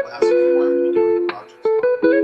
Last week, why were you doing projects alone?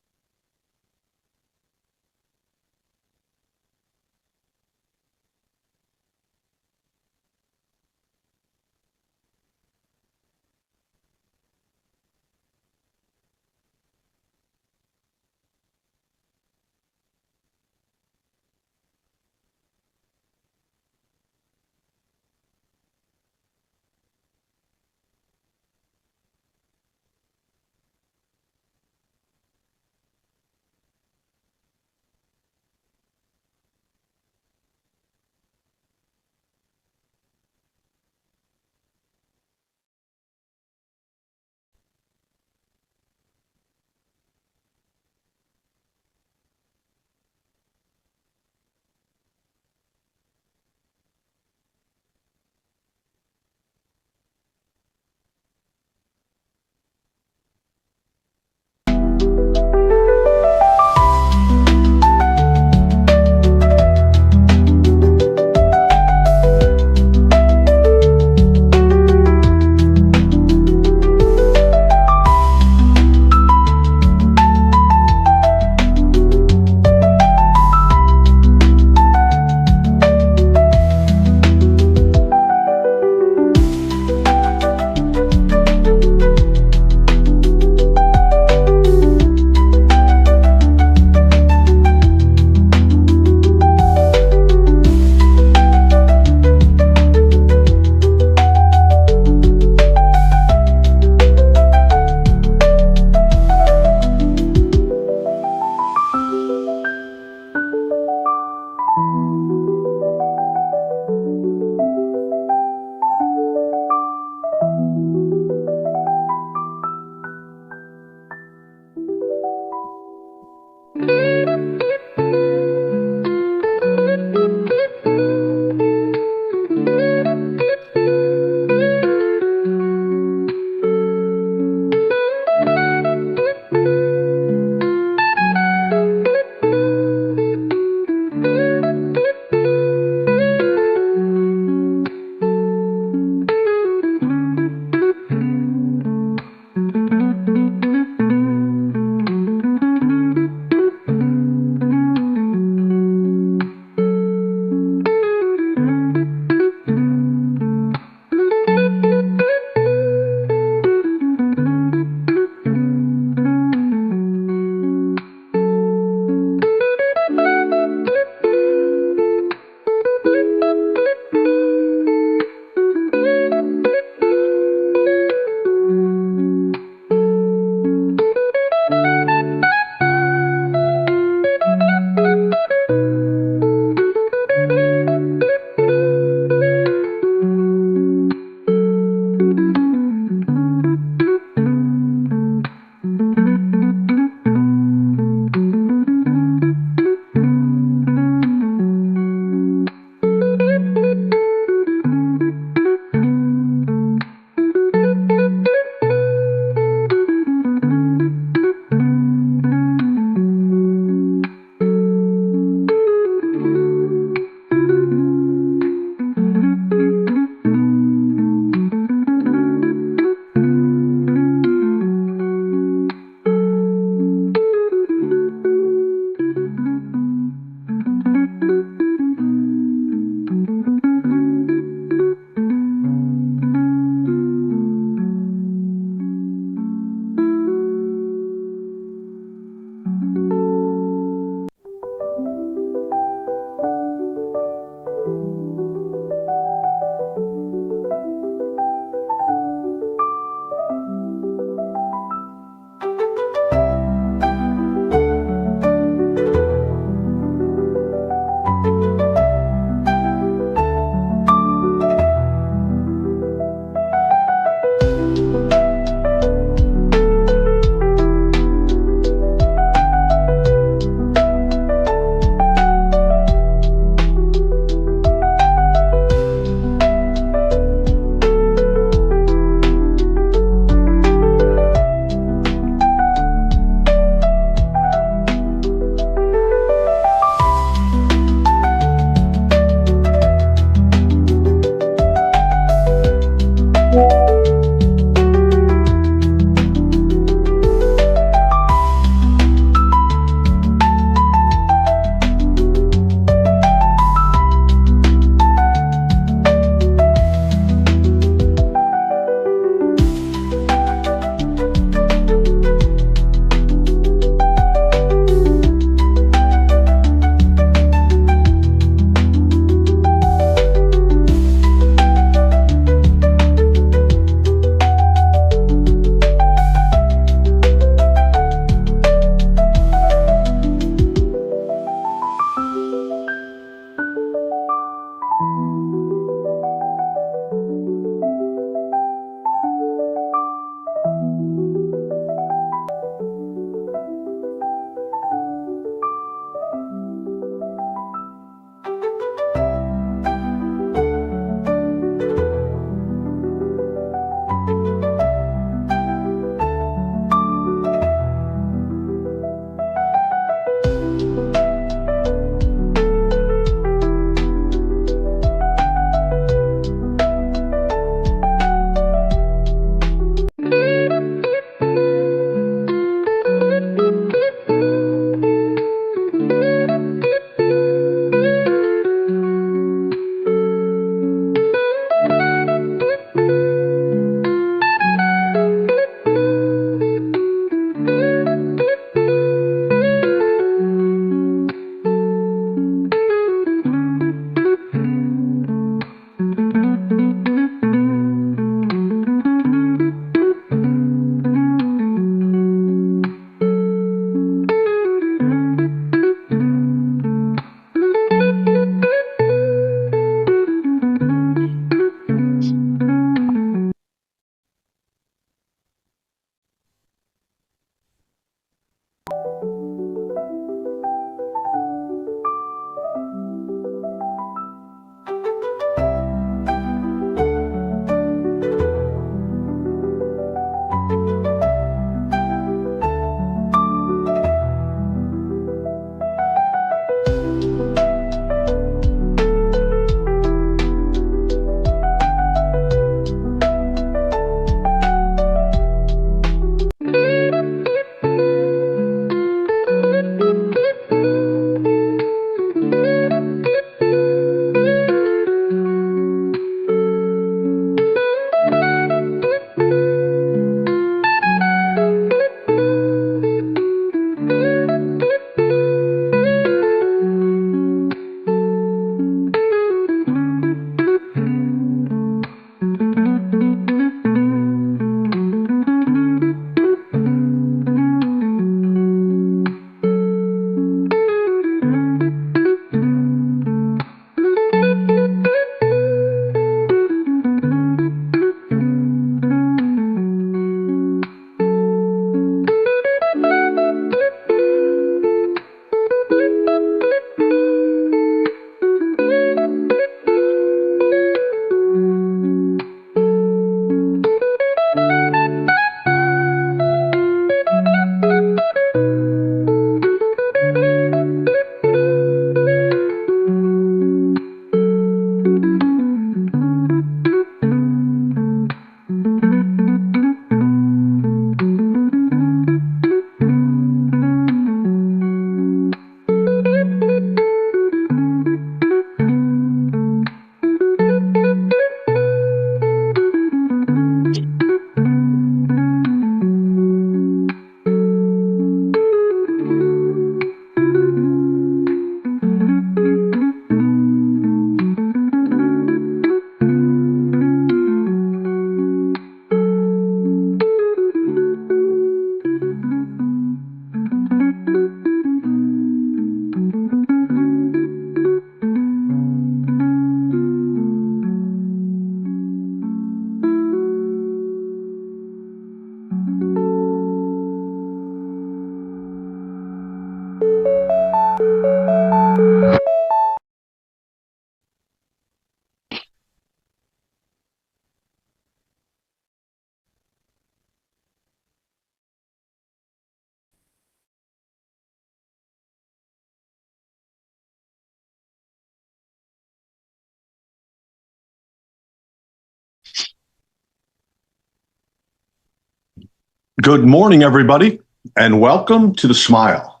Good morning, everybody, and welcome to The Smile.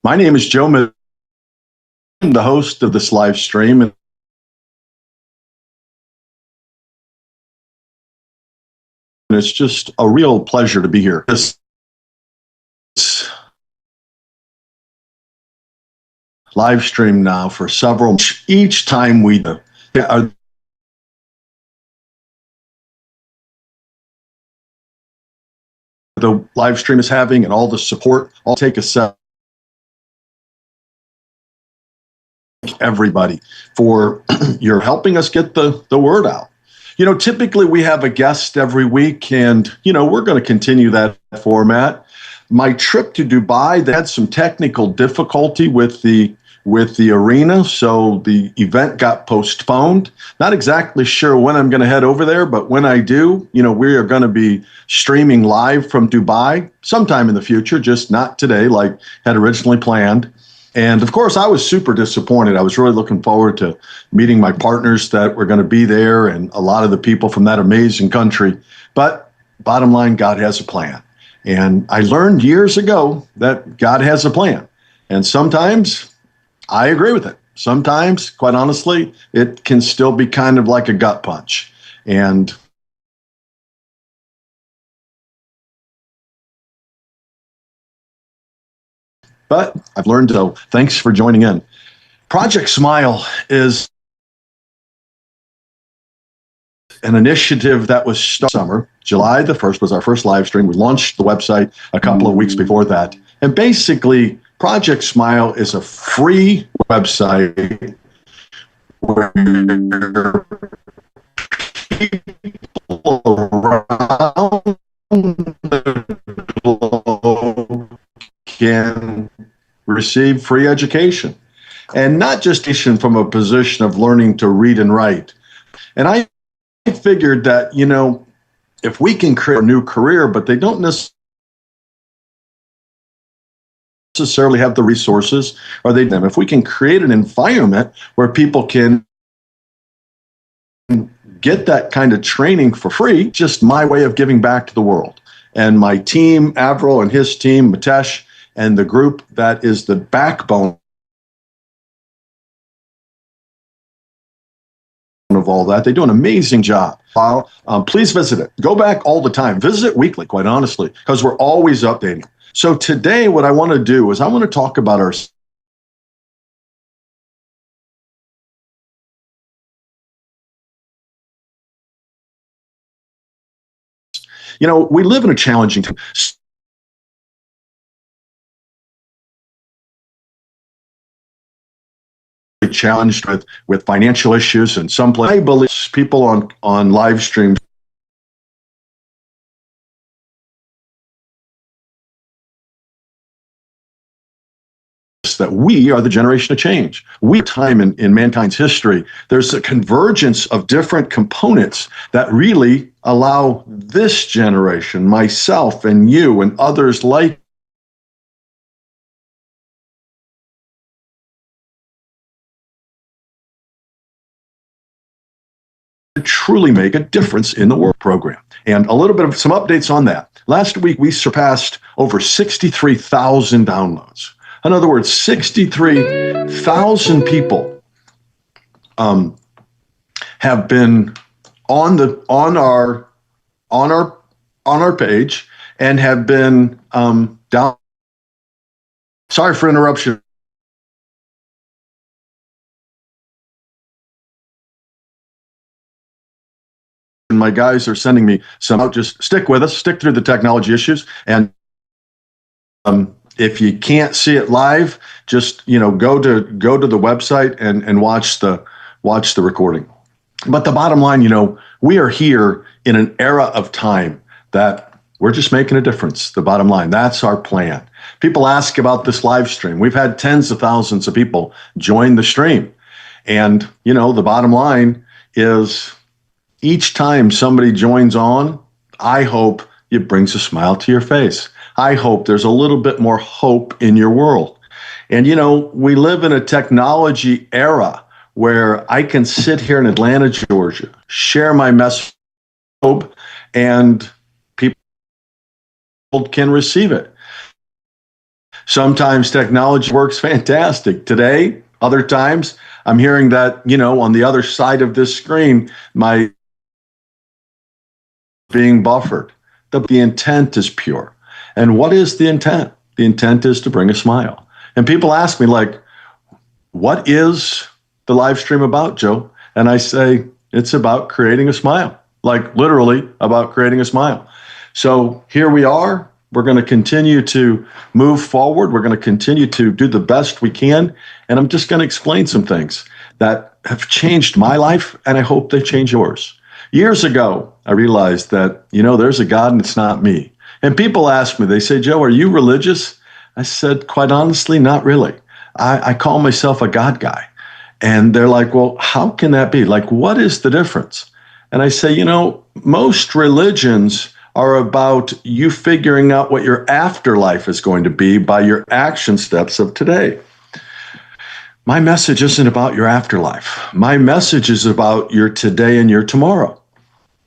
My name is Joe Mittiga, the host of this live stream, and it's just a real pleasure to be here. This live stream now for several, each time we do, the live stream is having and all the support, I'll take a second. Everybody for you're helping us get the word out. Typically we have a guest every week, and we're going to continue that format. My trip to Dubai, they had some technical difficulty with the arena, so the event got postponed. Not exactly sure when I'm going to head over there, but when I do, we are going to be streaming live from Dubai sometime in the future, just not today like had originally planned. And of course, I was super disappointed. I was really looking forward to meeting my partners that were going to be there and a lot of the people from that amazing country. But bottom line, God has a plan. And I learned years ago that God has a plan. And sometimes I agree with it. Sometimes, quite honestly, it can still be kind of like a gut punch. And but I've learned, so thanks for joining in. Project Smile is an initiative that was started summer. July the 1st was our first live stream. We launched the website a couple of weeks before that. And basically, Project Smile is a free website where people around the globe can receive free education. And not just from a position of learning to read and write. And I figured that, if we can create a new career, but they don't necessarily have the resources, or if we can create an environment where people can get that kind of training for free, just my way of giving back to the world. And my team, Avril and his team, Mitesh, and the group that is the backbone of all that. They do an amazing job. Please visit it. Go back all the time. Visit it weekly, quite honestly, because we're always updating. So today, what I want to do is I want to talk about our we live in a challenging time. Challenged with financial issues, and some I believe people on live streams that we are the generation of change. We time in mankind's history, there's a convergence of different components that really allow this generation, myself and you and others like truly make a difference in the work program. And a little bit of some updates on that. Last week, we surpassed over 63,000 downloads. In other words, 63,000 people have been on our page and have been down. Sorry for interruption. My guys are sending me some. Just stick with us, stick through the technology issues, and if you can't see it live, just go to the website and watch the recording. But the bottom line, we are here in an era of time that we're just making a difference. The bottom line, that's our plan. People ask about this live stream. We've had tens of thousands of people join the stream, and the bottom line is, each time somebody joins on, I hope it brings a smile to your face. I hope there's a little bit more hope in your world. And, we live in a technology era where I can sit here in Atlanta, Georgia, share my message, and people can receive it. Sometimes technology works fantastic. Today, other times, I'm hearing that, on the other side of this screen, my being buffered. The intent is pure. And what is the intent? The intent is to bring a smile. And people ask me, like, what is the live stream about, Joe? And I say, it's about creating a smile, like literally about creating a smile. So here we are. We're going to continue to move forward. We're going to continue to do the best we can. And I'm just going to explain some things that have changed my life, and I hope they change yours. Years ago, I realized that, there's a God and it's not me. And people ask me, they say, Joe, are you religious? I said, quite honestly, not really. I call myself a God guy. And they're like, well, how can that be? Like, what is the difference? And I say, most religions are about you figuring out what your afterlife is going to be by your action steps of today. My message isn't about your afterlife. My message is about your today and your tomorrow.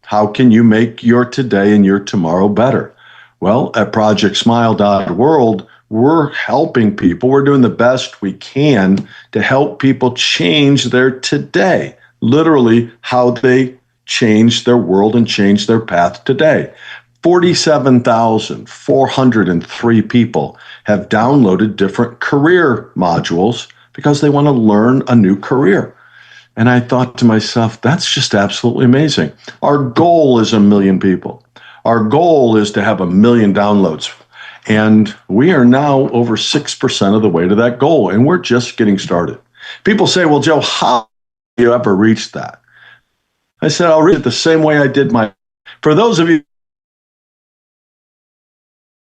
How can you make your today and your tomorrow better? Well, at projectsmile.world, we're helping people. We're doing the best we can to help people change their today, literally how they change their world and change their path today. 47,403 people have downloaded different career modules because they want to learn a new career. And I thought to myself, that's just absolutely amazing. Our goal is 1 million people. Our goal is to have 1 million downloads. And we are now over 6% of the way to that goal. And we're just getting started. People say, well, Joe, how do you ever reach that? I said, I'll reach it the same way I did for those of you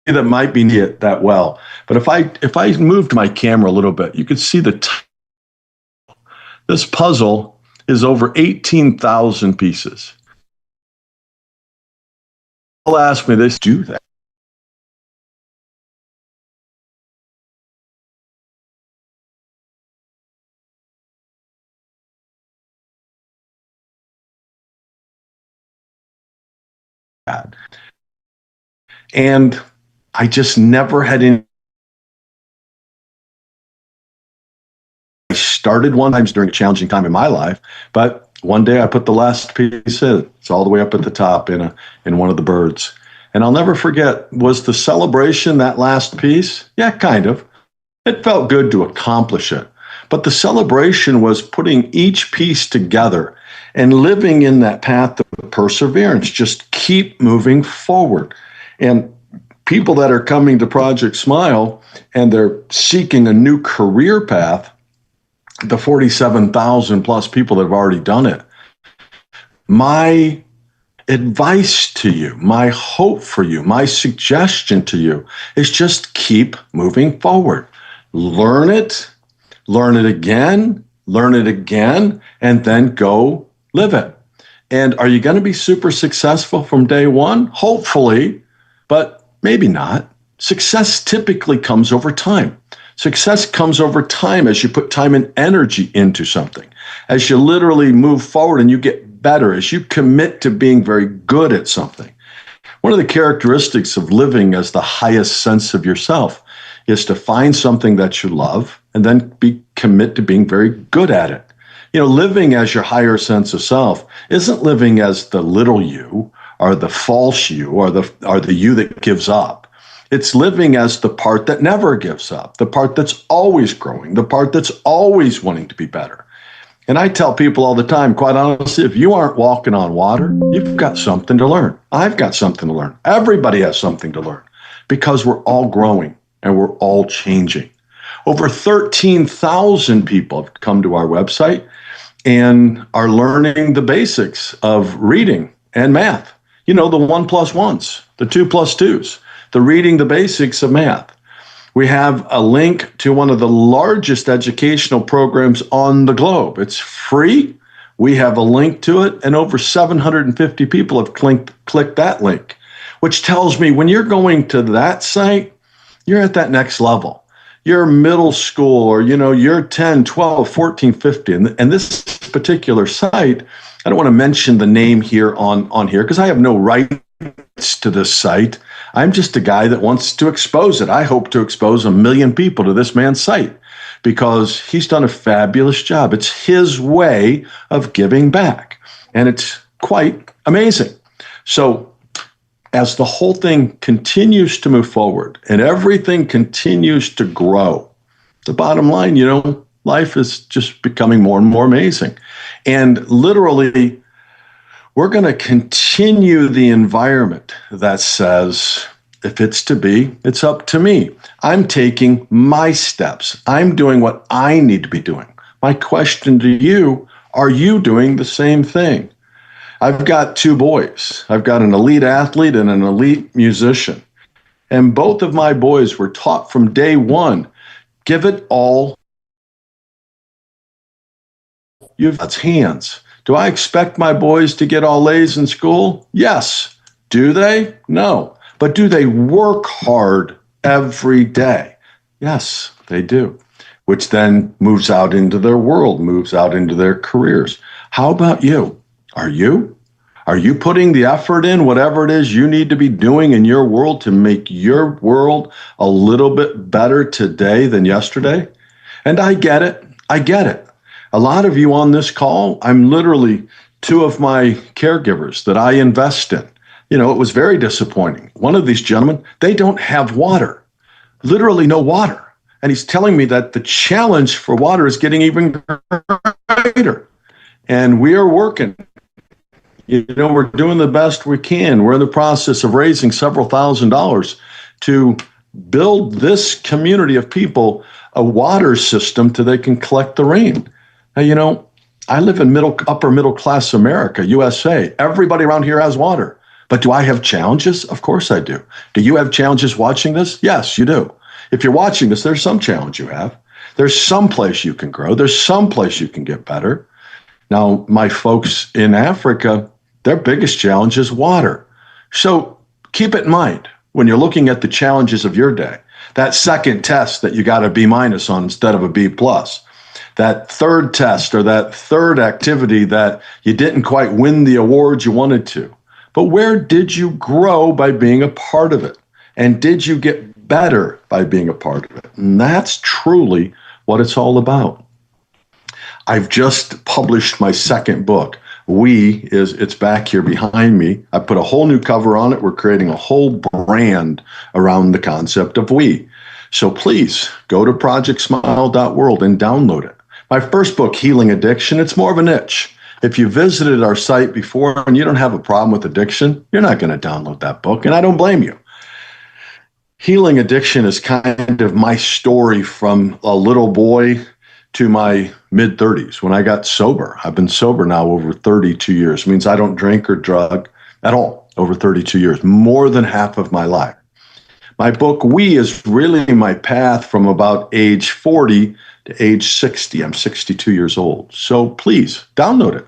that might be it that well. But if I moved my camera a little bit, you could see this puzzle is over 18,000 pieces. People ask me, they do that. And I just never had any. I started one times during a challenging time in my life, but one day I put the last piece in. It's all the way up at the top in one of the birds. And I'll never forget, was the celebration that last piece? Yeah, kind of. It felt good to accomplish it. But the celebration was putting each piece together and living in that path of perseverance. Just keep moving forward. And people that are coming to Project Smile and they're seeking a new career path, the 47,000 plus people that have already done it, my advice to you, my hope for you, my suggestion to you is just keep moving forward. Learn it again, and then go live it. And are you going to be super successful from day one? Hopefully, but maybe not. Success typically comes over time. Success comes over time as you put time and energy into something, as you literally move forward and you get better, as you commit to being very good at something. One of the characteristics of living as the highest sense of yourself is to find something that you love and then commit to being very good at it. Living as your higher sense of self isn't living as the little you or the false you or the you that gives up. It's living as the part that never gives up, the part that's always growing, the part that's always wanting to be better. And I tell people all the time, quite honestly, if you aren't walking on water, you've got something to learn. I've got something to learn. Everybody has something to learn because we're all growing and we're all changing. Over 13,000 people have come to our website and are learning the basics of reading and math. The 1+1s, the 2+2s, the reading the basics of math. We have a link to one of the largest educational programs on the globe. It's free. We have a link to it, and over 750 people have clicked that link, which tells me when you're going to that site, you're at that next level. You're middle school or, you're 10, 12, 14, 15. And this particular site, I don't want to mention the name here on here because I have no right to this site. I'm just a guy that wants to expose it. I hope to expose 1 million people to this man's site because he's done a fabulous job. It's his way of giving back, and it's quite amazing. So as the whole thing continues to move forward and everything continues to grow, the bottom line, life is just becoming more and more amazing. And literally, we're going to continue the environment that says, if it's to be, it's up to me. I'm taking my steps. I'm doing what I need to be doing. My question to you, are you doing the same thing? I've got 2 boys. I've got an elite athlete and an elite musician. And both of my boys were taught from day one, give it all you've got hands. Do I expect my boys to get all A's in school? Yes. Do they? No. But do they work hard every day? Yes, they do, which then moves out into their world, moves out into their careers. How about you? Are you? Are you putting the effort in, whatever it is you need to be doing in your world to make your world a little bit better today than yesterday? And I get it. I get it. A lot of you on this call, I'm literally 2 of my caregivers that I invest in. It was very disappointing. One of these gentlemen, they don't have water, literally no water. And he's telling me that the challenge for water is getting even greater. And we are working. We're doing the best we can. We're in the process of raising several $1,000s to build this community of people a water system so they can collect the rain. Now, I live in upper middle class America, USA. Everybody around here has water. But do I have challenges? Of course I do. Do you have challenges watching this? Yes, you do. If you're watching this, there's some challenge you have. There's some place you can grow. There's some place you can get better. Now, my folks in Africa, their biggest challenge is water. So keep it in mind when you're looking at the challenges of your day. That second test that you got a B- on instead of a B+. That third test or that third activity that you didn't quite win the award you wanted to. But where did you grow by being a part of it? And did you get better by being a part of it? And that's truly what it's all about. I've just published my second book. It's back here behind me. I put a whole new cover on it. We're creating a whole brand around the concept of we. So please go to projectsmile.world and download it. My first book, Healing Addiction, it's more of a niche. If you visited our site before and you don't have a problem with addiction, you're not going to download that book, and I don't blame you. Healing Addiction is kind of my story from a little boy to my mid-30s when I got sober. I've been sober now over 32 years. It means I don't drink or drug at all over 32 years, more than half of my life. My book, We, is really my path from about age 40 to age 60. I'm 62 years old. So please download it,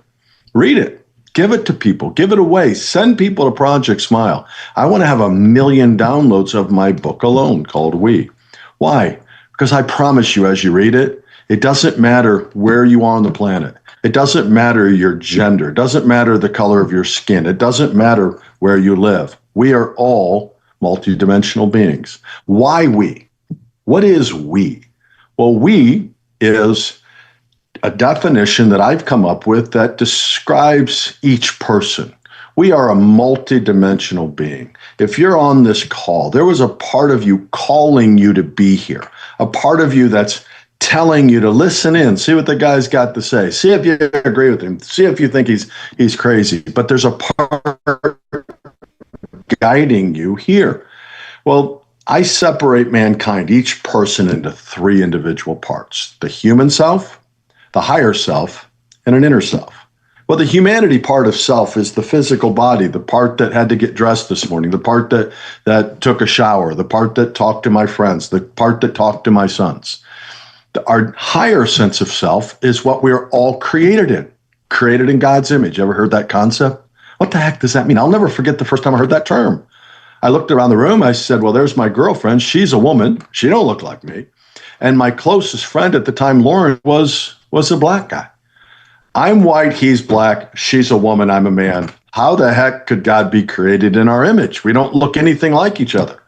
read it, give it to people, give it away, send people to Project Smile. I want to have 1 million downloads of my book alone called We. Why? Because I promise you, as you read it, it doesn't matter where you are on the planet. It doesn't matter your gender. It doesn't matter the color of your skin. It doesn't matter where you live. We are all multidimensional beings. Why we? What is we? Well, we is a definition that I've come up with that describes each person. We are a multidimensional being. If you're on this call, there was a part of you calling you to be here, a part of you that's telling you to listen in, see what the guy's got to say, see if you agree with him, see if you think he's crazy. But there's a part guiding you here. Well, I separate mankind, each person, into 3 individual parts: the human self, the higher self, and an inner self. Well, the humanity part of self is the physical body, the part that had to get dressed this morning, the part that took a shower, the part that talked to my friends, the part that talked to my sons. Our higher sense of self is what we are all created in God's image. Ever heard that concept? What the heck does that mean? I'll never forget the first time I heard that term. I looked around the room. I said, well, there's my girlfriend. She's a woman. She don't look like me. And my closest friend at the time, Lauren, was a black guy. I'm white. He's black. She's a woman. I'm a man. How the heck could God be created in our image? We don't look anything like each other.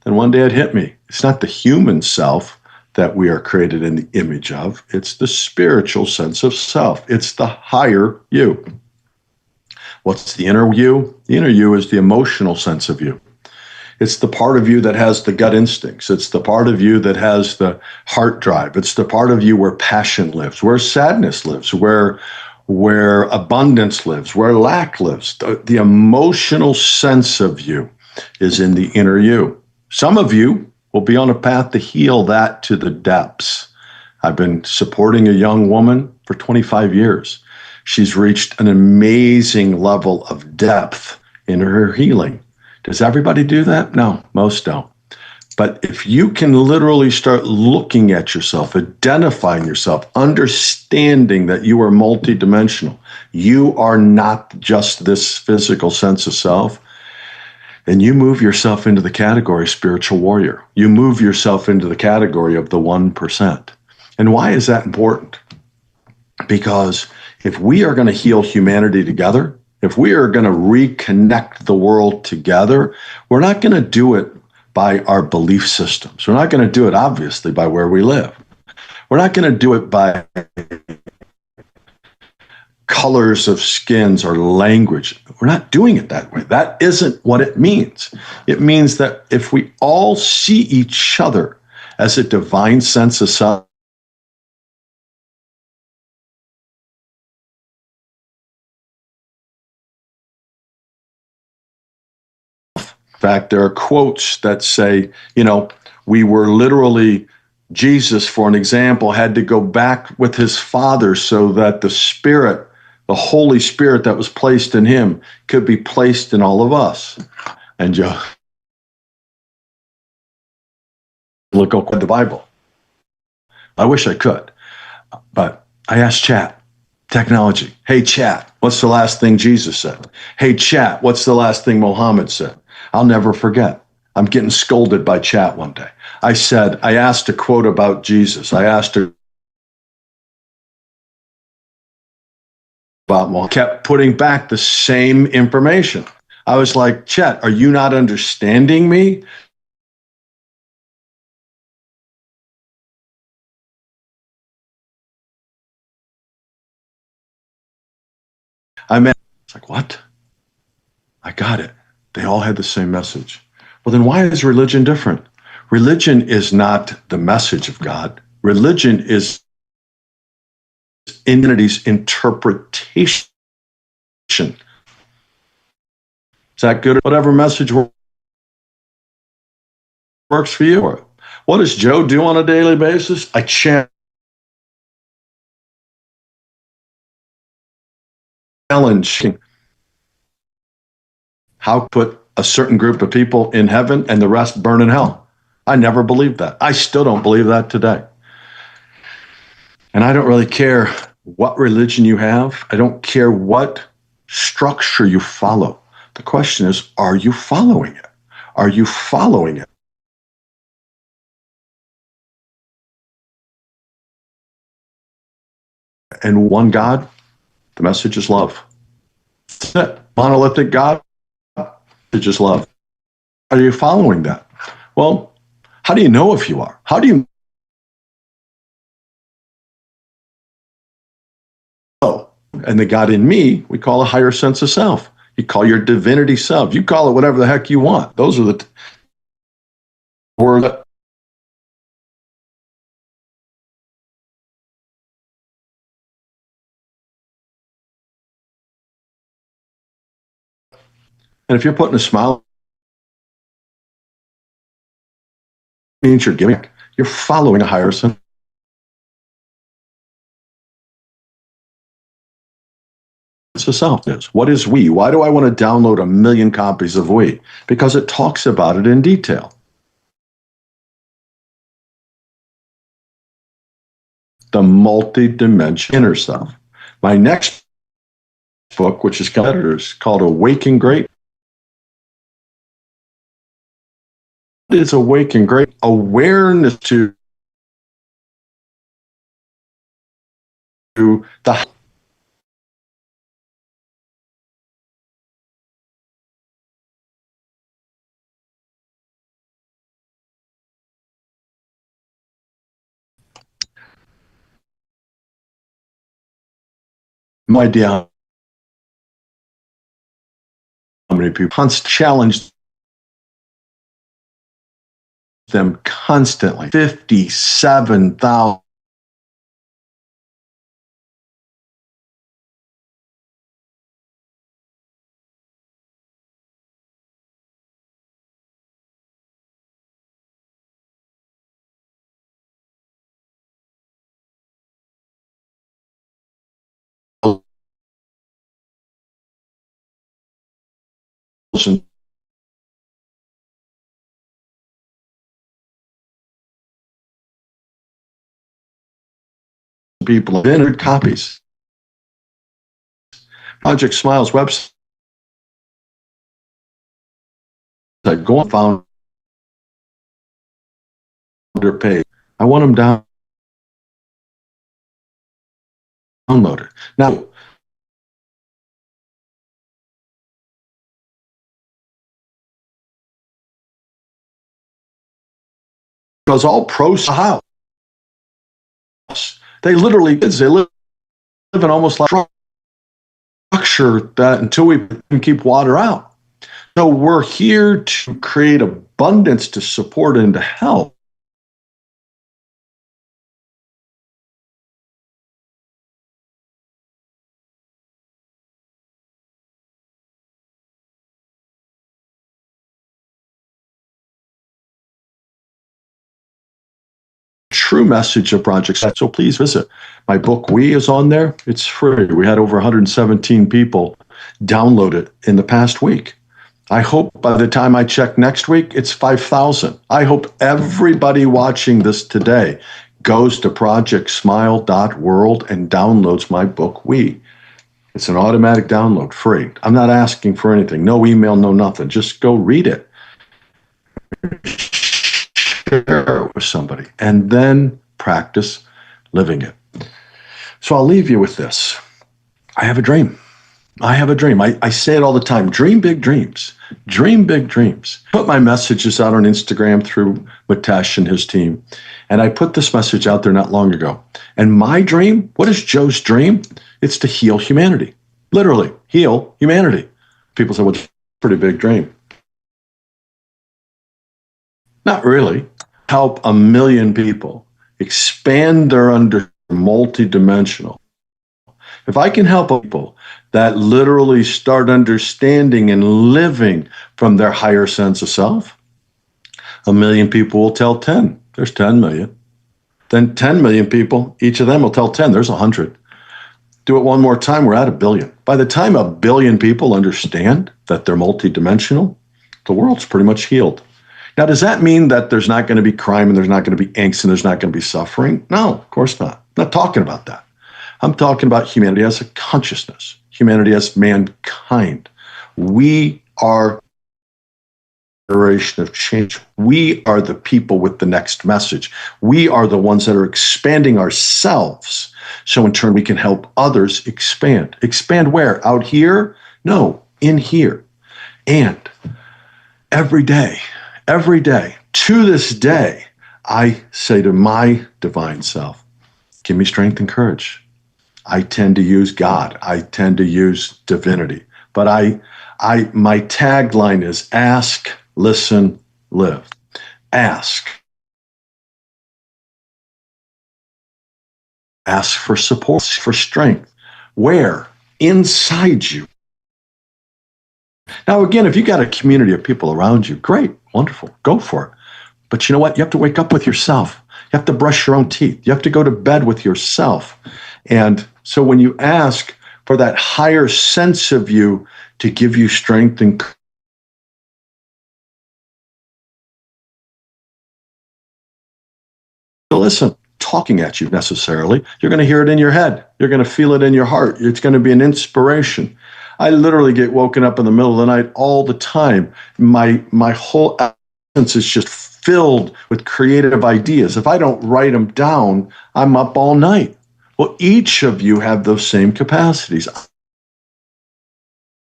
Then one day it hit me. It's not the human self that we are created in the image of, it's the spiritual sense of self. It's the higher you. What's the inner you? The inner you is the emotional sense of you. It's the part of you that has the gut instincts. It's the part of you that has the heart drive. It's the part of you where passion lives, where sadness lives, where abundance lives, where lack lives. The emotional sense of you is in the inner you. Some of you will be on a path to heal that to the depths. I've been supporting a young woman for 25 years. She's reached an amazing level of depth in her healing. Does everybody do that? No, most don't. But if you can literally start looking at yourself, identifying yourself, understanding that you are multidimensional, you are not just this physical sense of self, and you move yourself into the category spiritual warrior. You move yourself into the category of the 1%. And why is that important? Because if we are going to heal humanity together, if we are going to reconnect the world together, we're not going to do it by our belief systems. We're not going to do it, obviously, by where we live. We're not going to do it by colors of skins or language. We're not doing it that way. That isn't what it means. It means that if we all see each other as a divine sense of self, in fact, there are quotes that say, we were literally, Jesus, for an example, had to go back with his Father so that the Spirit, the Holy Spirit that was placed in him, could be placed in all of us. And Joe, look at the Bible. I wish I could, but I asked Chat, technology, hey, Chat, what's the last thing Jesus said? Hey, Chat, what's the last thing Muhammad said? I'll never forget. I'm getting scolded by Chat one day. I asked a quote about Jesus. I asked her about Muhammad. Kept putting back the same information. I was like, Chat, are you not understanding me? It's like, what? I got it. They all had the same message. Well, then why is religion different? Religion is not the message of God. Religion is humanity's interpretation. Is that good? Whatever message works for you. What does Joe do on a daily basis? I challenge how put a certain group of people in heaven and the rest burn in hell. I never believed that. I still don't believe that today. And I don't really care what religion you have. I don't care what structure you follow. The question is, are you following it? Are you following it? And one God, the message is love. That's it. Monolithic God, message is love. Are you following that? Well, how do you know if you are? How do you know? And the God in me, we call a higher sense of self. You call your divinity self. You call it whatever the heck you want. Those are the words. And if you're putting a smile, it means you're giving. You're following a higher sense of self. Is what is we? Why do I want to download 1,000,000 copies of we? Because it talks about it in detail. The multi-dimensional inner self. My next book, which is called Awaken Great. It's Awaken Great awareness to the No idea how many people challenge them constantly. 57,000 people have entered copies. Project Smile's website, go and founder page. I want them downloaded. Now, because all pros house. They literally live in almost like structure that until we can keep water out. So we're here to create abundance, to support and to help. True message of Project Set. So please visit my book. We is on there. It's free. We had over 117 people download it in the past week. I hope by the time I check next week, it's 5,000. I hope everybody watching this today goes to projectsmile.world and downloads my book, We. It's an automatic download, free. I'm not asking for anything. No email, no nothing. Just go read it. Share it with somebody, and then practice living it. So I'll leave you with this. I have a dream. I have a dream. I say it all the time. Dream big dreams. Dream big dreams. Put my messages out on Instagram through Mitesh and his team. And I put this message out there not long ago. And my dream, what is Joe's dream? It's to heal humanity. Literally, heal humanity. People say, well, it's a pretty big dream. Not really. Help 1 million people expand their multidimensional. If I can help people that literally start understanding and living from their higher sense of self, 1 million people will tell 10. There's 10 million. Then 10 million people, each of them will tell 10. There's 100. Do it one more time, we're at 1 billion. By the time 1 billion people understand that they're multidimensional, the world's pretty much healed. Now, does that mean that there's not going to be crime and there's not going to be angst and there's not going to be suffering? No, of course not. I'm not talking about that. I'm talking about humanity as a consciousness, humanity as mankind. We are a generation of change. We are the people with the next message. We are the ones that are expanding ourselves. So in turn, we can help others expand. Expand where? Out here? No, in here. And every day, to this day, I say to my divine self, give me strength and courage. I tend to use God. I tend to use divinity. But my tagline is ask, listen, live. Ask. Ask for support, for strength. Where? Inside you. Now, again, if you got a community of people around you, great, wonderful, go for it. But you know what? You have to wake up with yourself. You have to brush your own teeth. You have to go to bed with yourself. And so when you ask for that higher sense of you to give you strength and listen, talking at you necessarily, you're going to hear it in your head. You're going to feel it in your heart. It's going to be an inspiration. I literally get woken up in the middle of the night all the time. My whole essence is just filled with creative ideas. If I don't write them down, I'm up all night. Well, each of you have those same capacities.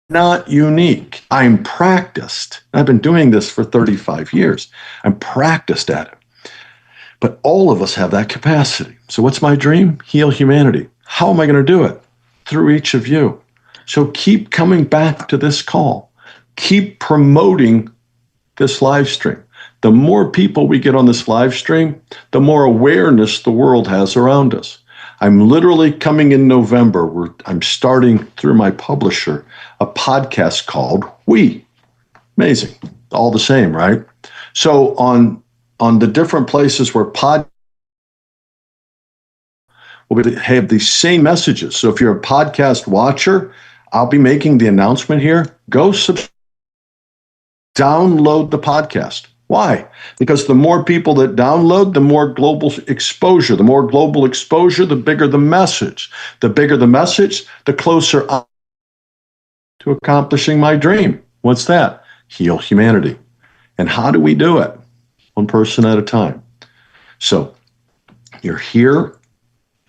Not unique. I'm practiced. I've been doing this for 35 years. I'm practiced at it. But all of us have that capacity. So what's my dream? Heal humanity. How am I going to do it? through each of you. So keep coming back to this call. Keep promoting this live stream. The more people we get on this live stream, the more awareness the world has around us. I'm literally coming in November where I'm starting through my publisher a podcast called We. Amazing. All the same, right? So on the different places where we'll have these same messages. So if you're a podcast watcher, I'll be making the announcement here. Go download the podcast. Why? Because the more people that download, the more global exposure. The more global exposure, the bigger the message. The bigger the message, the closer I'm to accomplishing my dream. What's that? Heal humanity. And how do we do it? One person at a time. So you're here,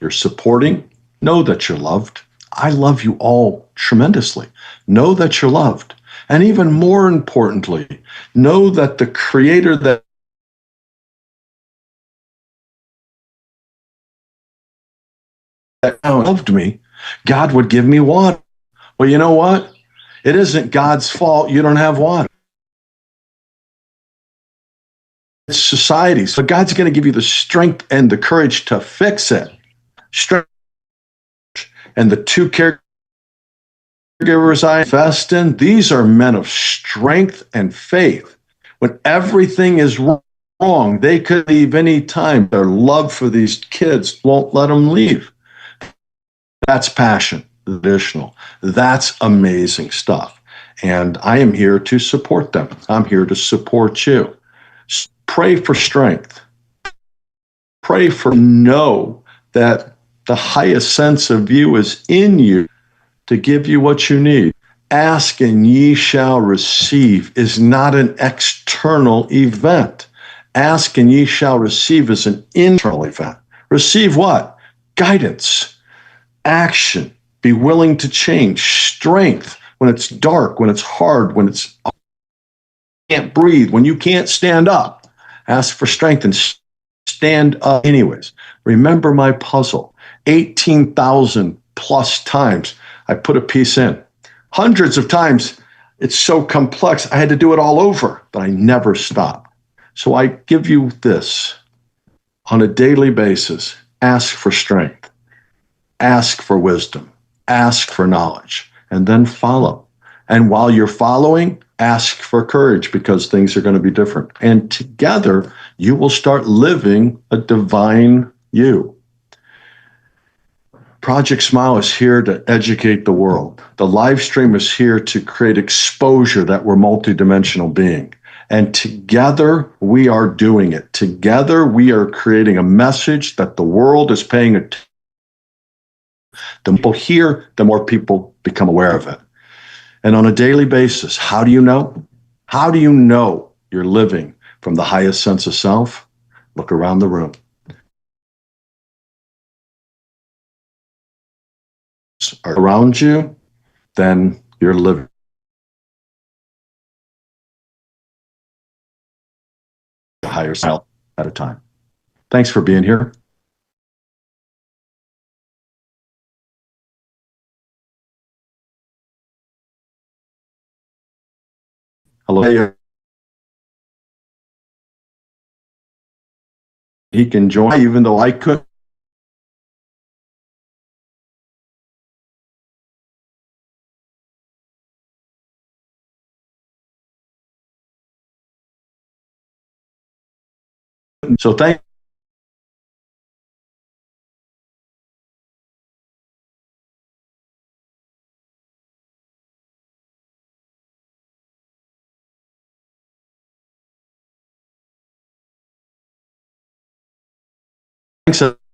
you're supporting, know that you're loved. I love you all tremendously. Know that you're loved. And even more importantly, know that the creator that loved me, God would give me water. Well, you know what? It isn't God's fault you don't have water. It's society's. So God's going to give you the strength and the courage to fix it. Strength. And the two caregivers I invest in, these are men of strength and faith. When everything is wrong, they could leave any time. Their love for these kids won't let them leave. That's passion, additional. That's amazing stuff. And I am here to support them. I'm here to support you. Pray for strength. Pray for know that the highest sense of you is in you to give you what you need. Ask and ye shall receive is not an external event. Ask and ye shall receive is an internal event. Receive what? Guidance, action, be willing to change, strength when it's dark, when it's hard, when it's can't breathe, when you can't stand up. Ask for strength and stand up anyways. Remember my puzzle. 18,000 plus times I put a piece in. Hundreds of times it's so complex I had to do it all over, but I never stop. So I give you this on a daily basis. Ask for strength. Ask for wisdom. Ask for knowledge. And then follow. And while you're following, ask for courage because things are going to be different. And together, you will start living a divine you. Project Smile is here to educate the world. The live stream is here to create exposure that we're multidimensional being. And together, we are doing it. Together, we are creating a message that the world is paying attention. The more people hear, the more people become aware of it. And on a daily basis, how do you know? How do you know you're living from the highest sense of self? Look around the room. Around you, then you're living the higher self at a time. Thanks for being here. Hello. He can join, even though I couldn't. So thank thanks.